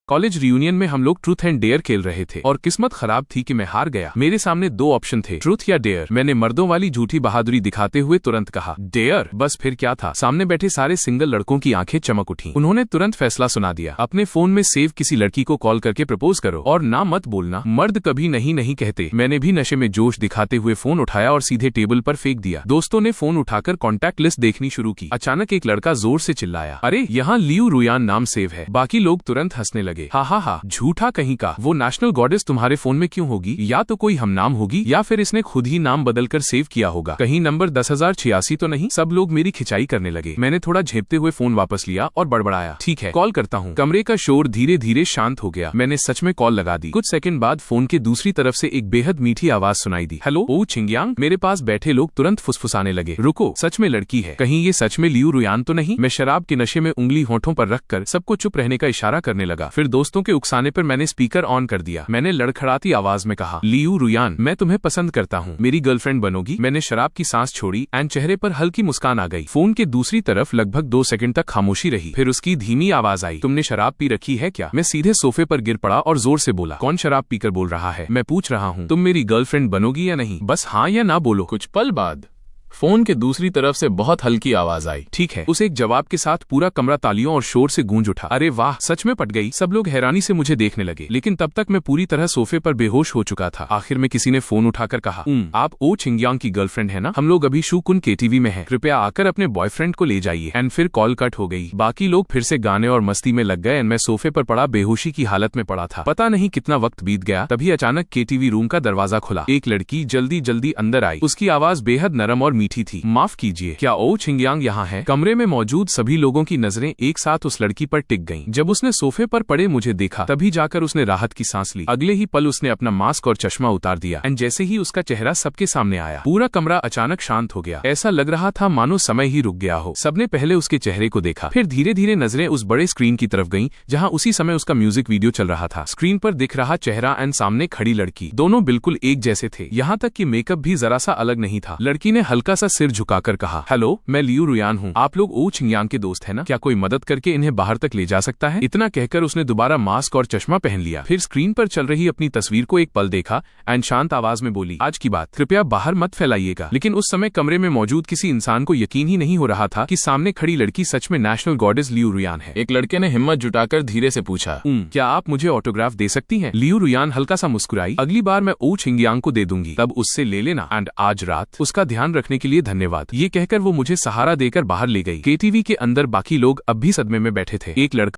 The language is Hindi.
कॉलेज रियूनियन में हम लोग ट्रूथ एंड डेयर खेल रहे थे और किस्मत खराब थी कि मैं हार गया। मेरे सामने दो ऑप्शन थे, ट्रूथ या डेयर। मैंने मर्दों वाली झूठी बहादुरी दिखाते हुए तुरंत कहा डेयर। बस फिर क्या था, सामने बैठे सारे सिंगल लड़कों की आंखें चमक उठी। उन्होंने तुरंत फैसला सुना दिया, अपने फोन में सेव किसी लड़की को कॉल करके प्रपोज करो और ना मत बोलना, मर्द कभी नहीं नहीं कहते। मैंने भी नशे में जोश दिखाते हुए फोन उठाया और सीधे टेबल पर फेंक दिया। दोस्तों ने फोन उठाकर कॉन्टैक्ट लिस्ट देखनी शुरू की। अचानक एक लड़का जोर से चिल्लाया, अरे यहाँ लियू रुयान नाम सेव है। बाकी लोग तुरंत हंसने लगे। हा हा हा, झूठा कहीं का, वो नेशनल गॉडेस तुम्हारे फोन में क्यों होगी? या तो कोई हम नाम होगी या फिर इसने खुद ही नाम बदलकर सेव किया होगा। कहीं नंबर 10,086 तो नहीं? सब लोग मेरी खिंचाई करने लगे। मैंने थोड़ा झेपते हुए फोन वापस लिया और बड़बड़ाया, ठीक है कॉल करता हूँ। कमरे का शोर धीरे धीरे शांत हो गया। मैंने सच में कॉल लगा दी। कुछ सेकंड बाद फोन के दूसरी तरफ से एक बेहद मीठी आवाज सुनाई दी, हेलो ओ छिंगयांग। मेरे पास बैठे लोग तुरंत फुसफुसाने लगे, रुको, सच में लड़की है, कहीं ये सच में लियू रुयान तो नहीं? मैं शराब के नशे में उंगली होठों पर रखकर सबको चुप रहने का इशारा करने लगा। फिर दोस्तों के उकसाने पर मैंने स्पीकर ऑन कर दिया। मैंने लड़खड़ाती आवाज में कहा, लियू रुयान, मैं तुम्हें पसंद करता हूँ, मेरी गर्लफ्रेंड बनोगी? मैंने शराब की सांस छोड़ी एंड चेहरे पर हल्की मुस्कान आ गई। फोन के दूसरी तरफ लगभग 2 सेकंड तक खामोशी रही। फिर उसकी धीमी आवाज आई, तुमने शराब पी रखी है क्या? मैं सीधे सोफे पर गिर पड़ा और जोर से बोला, कौन शराब पीकर बोल रहा है? मैं पूछ रहा हूँ, तुम मेरी गर्लफ्रेंड बनोगी या नहीं? बस हाँ या ना बोलो। कुछ पल बाद फोन के दूसरी तरफ से बहुत हल्की आवाज आई, ठीक है। उस एक जवाब के साथ पूरा कमरा तालियों और शोर से गूंज उठा। अरे वाह, सच में पट गई। सब लोग हैरानी से मुझे देखने लगे, लेकिन तब तक मैं पूरी तरह सोफे पर बेहोश हो चुका था। आखिर में किसी ने फोन उठाकर कहा, आप ओ छिंगयांग की गर्लफ्रेंड है ना? हम लोग अभी शूकुन केटीवी में हैं, कृपया आकर अपने बॉयफ्रेंड को ले जाइए। एंड फिर कॉल कट हो गई। बाकी लोग फिर से गाने और मस्ती में लग गए एंड मैं सोफे पर पड़ा बेहोशी की हालत में पड़ा था। पता नहीं कितना वक्त बीत गया, तभी अचानक केटीवी रूम का दरवाजा खुला। एक लड़की जल्दी जल्दी अंदर आई। उसकी आवाज बेहद नरम और मीठी थी। माफ कीजिए, क्या ओ छिंगयांग यहाँ है? कमरे में मौजूद सभी लोगों की नजरें एक साथ उस लड़की पर टिक गईं। जब उसने सोफे पर पड़े मुझे देखा, तभी जाकर उसने राहत की सांस ली। अगले ही पल उसने अपना मास्क और चश्मा उतार दिया एंड जैसे ही उसका चेहरा सबके सामने आया, पूरा कमरा अचानक शांत हो गया। ऐसा लग रहा था मानो समय ही रुक गया हो। सबने पहले उसके चेहरे को देखा, फिर धीरे धीरे नजरें उस बड़े स्क्रीन की तरफ गईं, जहां उसी समय उसका म्यूजिक वीडियो चल रहा था। स्क्रीन पर दिख रहा चेहरा एंड सामने खड़ी लड़की, दोनों बिल्कुल एक जैसे थे। यहाँ तक कि मेकअप भी जरा सा अलग नहीं था। लड़की ने हल्का सा सिर झुकाकर कहा, हेलो, मैं लियू रुयान हूँ। आप लोग ओ छिंगयांग के दोस्त है ना? क्या कोई मदद करके इन्हें बाहर तक ले जा सकता है? इतना कहकर उसने दोबारा मास्क और चश्मा पहन लिया। फिर स्क्रीन पर चल रही अपनी तस्वीर को एक पल देखा एंड शांत आवाज में बोली, आज की बात कृपया बाहर मत फैलाइएगा। लेकिन उस समय कमरे में मौजूद किसी इंसान को यकीन ही नहीं हो रहा था कि सामने खड़ी लड़की सच में नेशनल गॉडेस लियू रुयान है। एक लड़के ने हिम्मत जुटाकर धीरे से पूछा, क्या आप मुझे ऑटोग्राफ दे सकती हैं? लियू रुयान हल्का सा मुस्कुराई, अगली बार मैं ओ छिंगयांग को दे दूंगी, तब उससे ले लेना। एंड आज रात उसका ध्यान रखने के लिए धन्यवाद। ये कहकर वो मुझे सहारा देकर बाहर ले गई। केटीवी के अंदर बाकी लोग अब भी सदमे में बैठे थे। एक लड़का